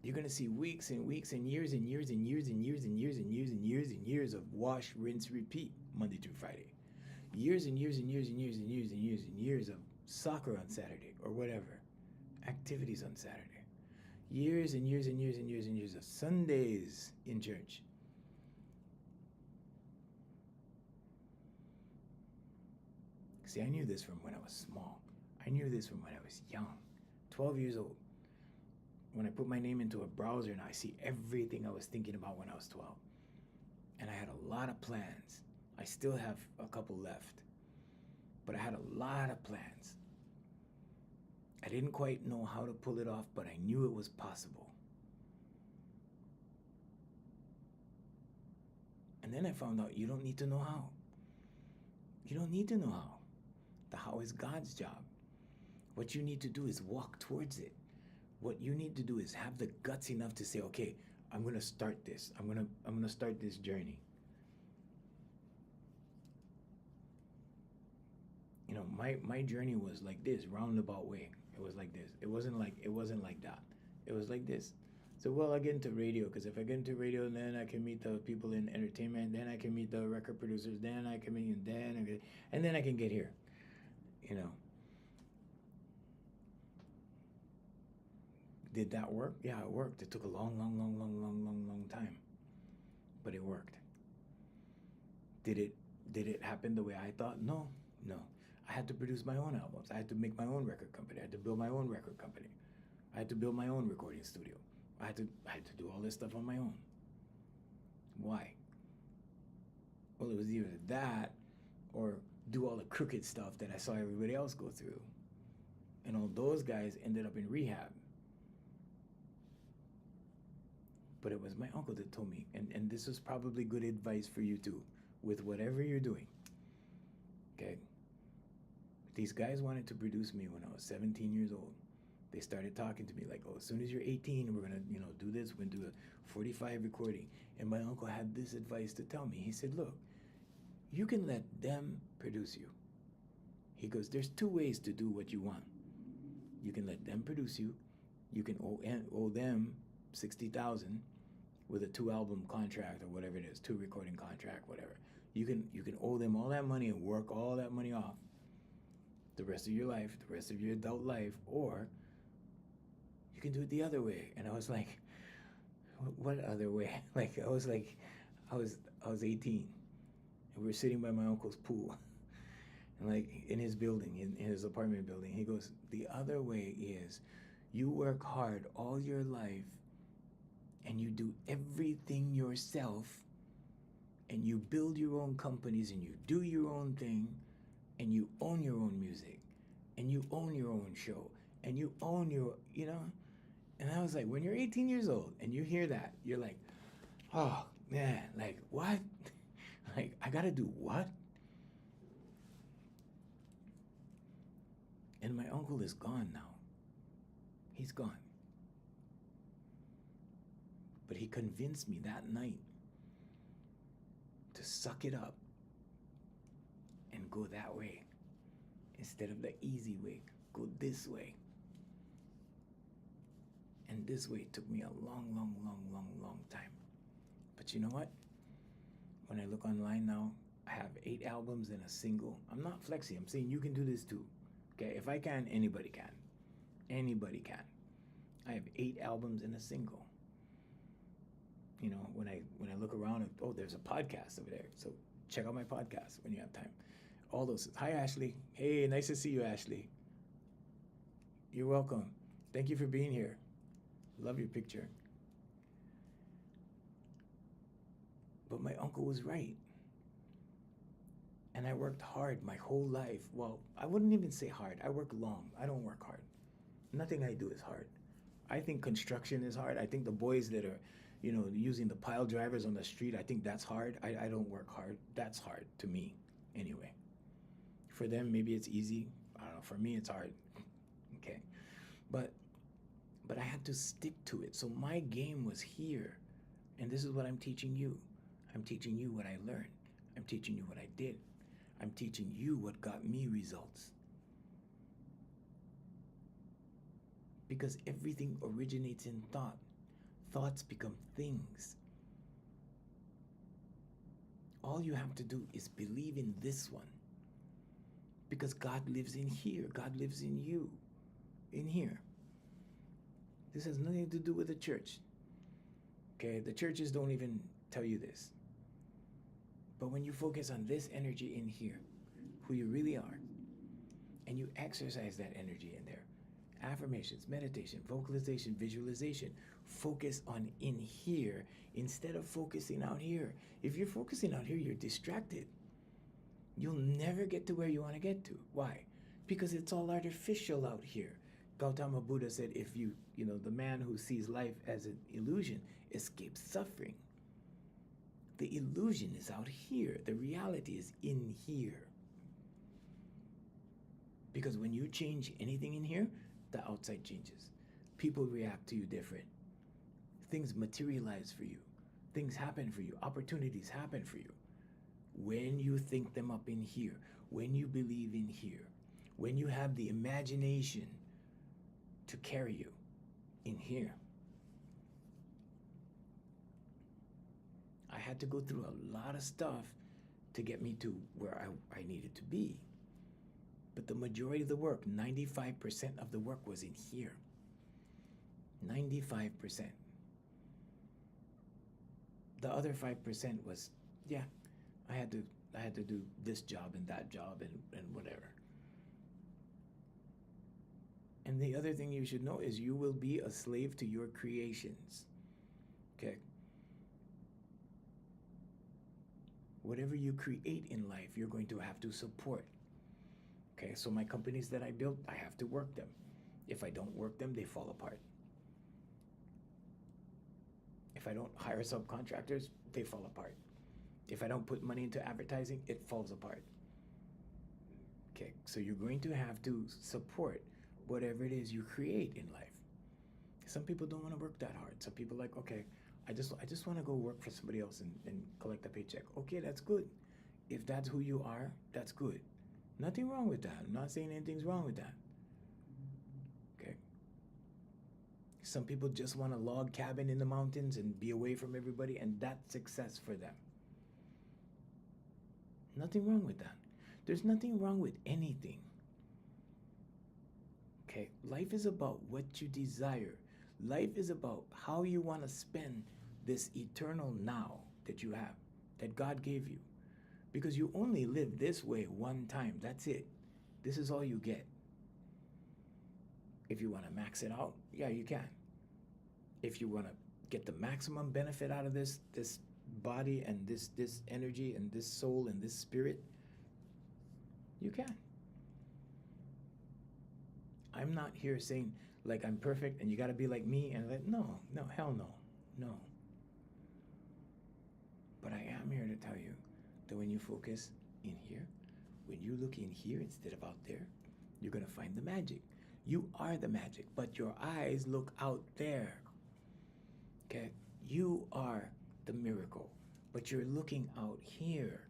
You're going to see weeks and weeks and years and years and years and years and years and years and years and years of wash, rinse, repeat, Monday through Friday. Years and years and years and years and years and years and years of soccer on Saturday or whatever. Activities on Saturday. Years and years and years and years and years of Sundays in church. See, I knew this from when I was small. I knew this from when I was young, 12 years old. When I put my name into a browser and I see everything I was thinking about when I was 12. And I had a lot of plans. I still have a couple left. But I had a lot of plans. I didn't quite know how to pull it off, but I knew it was possible. And then I found out you don't need to know how. You don't need to know how. The how is God's job. What you need to do is walk towards it. What you need to do is have the guts enough to say, okay, I'm going to start this. I'm going to start this journey. You know, my journey was like this, roundabout way. It was like this. It wasn't like that. It was like this. So, well, I get into radio, because if I get into radio, then I can meet the people in entertainment, then I can meet the record producers, then I can meet, and then I can get here. You know. Did that work? Yeah, it worked. It took a long time, but it worked. Did it happen the way I thought? No. I had to produce my own albums. I had to make my own record company. I had to build my own record company. I had to build my own recording studio. I had to do all this stuff on my own. Why? Well, it was either that or do all the crooked stuff that I saw everybody else go through. And all those guys ended up in rehab. But it was my uncle that told me, and this is probably good advice for you too, with whatever you're doing. Okay? These guys wanted to produce me when I was 17 years old. They started talking to me like, oh, as soon as you're 18, we're gonna, do this, we're gonna do a 45 recording. And my uncle had this advice to tell me. He said, look, you can let them produce you. He goes, there's two ways to do what you want. You can let them produce you. You can owe them $60,000 with a 2-album contract or whatever it is, 2 recording contract, whatever. You can owe them all that money and work all that money off the rest of your life, the rest of your adult life, or you can do it the other way. And I was like, what other way? Like I was 18, and we were sitting by my uncle's pool, and like in his building, in his apartment building. He goes, the other way is you work hard all your life and you do everything yourself, and you build your own companies and you do your own thing, and you own your own music, and you own your own show, and you own your, And I was like, when you're 18 years old and you hear that, you're like, oh man, like what? Like I gotta do what? And my uncle is gone now. He's gone. But he convinced me that night to suck it up and go that way instead of the easy way. Go this way. And this way took me a long time. But you know what? When I look online now, I have 8 albums and a single. I'm not flexing. I'm saying you can do this too. Okay, if I can, anybody can. Anybody can. I have 8 albums and a single. When I look around, oh, there's a podcast over there. So check out my podcast when you have time. All those. Hi, Ashley. Hey, nice to see you, Ashley. You're welcome. Thank you for being here. Love your picture. But my uncle was right. And I worked hard my whole life. Well, I wouldn't even say hard. I work long. I don't work hard. Nothing I do is hard. I think construction is hard. I think the boys that are, using the pile drivers on the street, I think that's hard. I don't work hard. That's hard to me, anyway. For them, maybe it's easy. I don't know. For me, it's hard. Okay. But I had to stick to it. So my game was here. And this is what I'm teaching you. I'm teaching you what I learned. I'm teaching you what I did. I'm teaching you what got me results. Because everything originates in thought. Thoughts become things. All you have to do is believe in this one. Because God lives in here. God lives in you. In here. This has nothing to do with the church. Okay? The churches don't even tell you this. But when you focus on this energy in here, who you really are, and you exercise that energy in there. Affirmations, meditation, vocalization, visualization. Focus on in here instead of focusing out here. If you're focusing out here, you're distracted. You'll never get to where you want to get to. Why? Because it's all artificial out here. Gautama Buddha said, if the man who sees life as an illusion escapes suffering. The illusion is out here. The reality is in here. Because when you change anything in here, the outside changes. People react to you different. Things materialize for you. Things happen for you. Opportunities happen for you. When you think them up in here, when you believe in here, when you have the imagination to carry you in here. I had to go through a lot of stuff to get me to where I needed to be. But the majority of the work, 95% of the work was in here. 95%. The other 5% was, yeah, I had to do this job and that job and whatever. And the other thing you should know is you will be a slave to your creations. Okay? Whatever you create in life, you're going to have to support. Okay, so my companies that I built, I have to work them. If I don't work them, they fall apart. If I don't hire subcontractors, they fall apart. If I don't put money into advertising, it falls apart. Okay, so you're going to have to support whatever it is you create in life. Some people don't want to work that hard. Some people are like, okay, I just want to go work for somebody else and collect a paycheck. Okay, that's good. If that's who you are, that's good. Nothing wrong with that. I'm not saying anything's wrong with that. Okay. Some people just want a log cabin in the mountains and be away from everybody, and that's success for them. Nothing wrong with that. There's nothing wrong with anything. Okay. Life is about what you desire. Life is about how you want to spend this eternal now that you have, that God gave you. Because you only live this way one time. That's it. This is all you get. If you want to max it out, yeah, you can. If you want to get the maximum benefit out of this body and this energy and this soul and this spirit, you can. I'm not here saying like I'm perfect and you got to be like me and like, no, hell no. But I am here to tell you that when you focus in here, when you look in here instead of out there, you're going to find the magic. You are the magic, but your eyes look out there. Okay? You are the miracle, but you're looking out here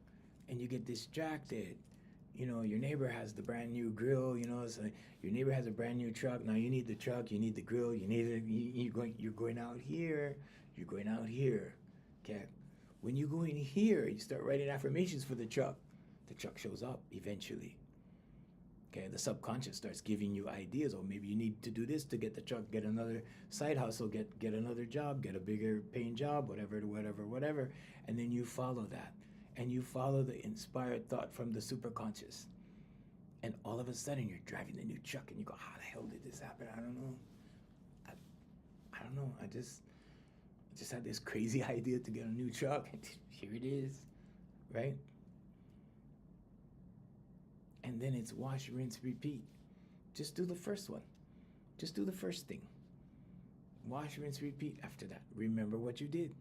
and you get distracted. Your neighbor has the brand new grill, so your neighbor has a brand new truck. Now you need the truck, you need the grill, you're going out here. You're going out here. Okay? When you go in here, you start writing affirmations for the truck. The truck shows up eventually. Okay, the subconscious starts giving you ideas. Or maybe you need to do this to get the truck, get another side hustle, get another job, get a bigger paying job, whatever. And then you follow that. And you follow the inspired thought from the superconscious. And all of a sudden, you're driving the new truck and you go, how the hell did this happen? I don't know. I don't know. I just had this crazy idea to get a new truck, and here it is, right? And then it's wash, rinse, repeat. Just do the first one. Just do the first thing. Wash, rinse, repeat after that. Remember what you did.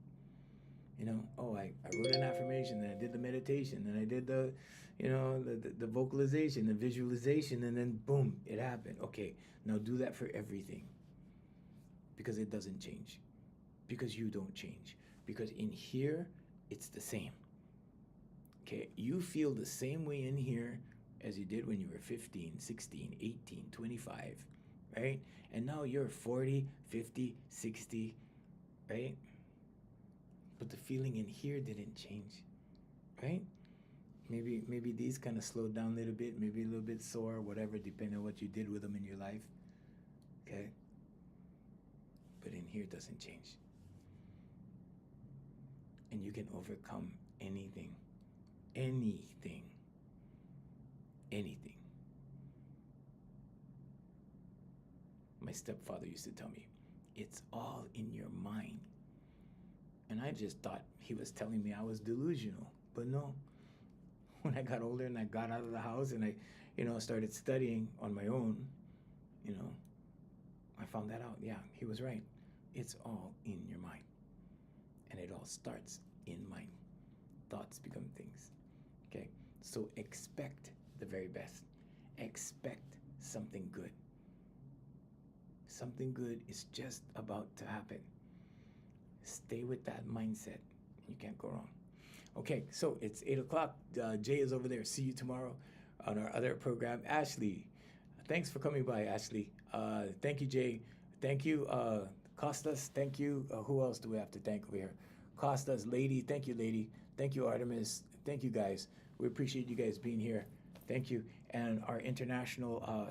I wrote an affirmation, then I did the meditation, then I did the vocalization, the visualization, and then boom, it happened. Okay, now do that for everything. Because it doesn't change. Because you don't change. Because in here, it's the same. Okay, you feel the same way in here as you did when you were 15, 16, 18, 25, right? And now you're 40, 50, 60, right? But the feeling in here didn't change, right? Maybe these kind of slowed down a little bit, maybe a little bit sore, whatever, depending on what you did with them in your life, okay? But in here, it doesn't change. And you can overcome anything. My stepfather used to tell me, it's all in your mind. And I just thought he was telling me I was delusional. But no, when I got older and I got out of the house and I, started studying on my own, I found that out. Yeah, he was right. It's all in your mind. And it all starts in mind. Thoughts become things. Okay? So expect the very best. Expect something good. Something good is just about to happen. Stay with that mindset. You can't go wrong. Okay, so it's 8 o'clock. Jay is over there. See you tomorrow on our other program. Ashley, thanks for coming by, Ashley. Thank you, Jay. Thank you, Costas. Thank you. Who else do we have to thank over here? Costas, Lady. Thank you, Lady. Thank you, Artemis. Thank you, guys. We appreciate you guys being here. Thank you. And our international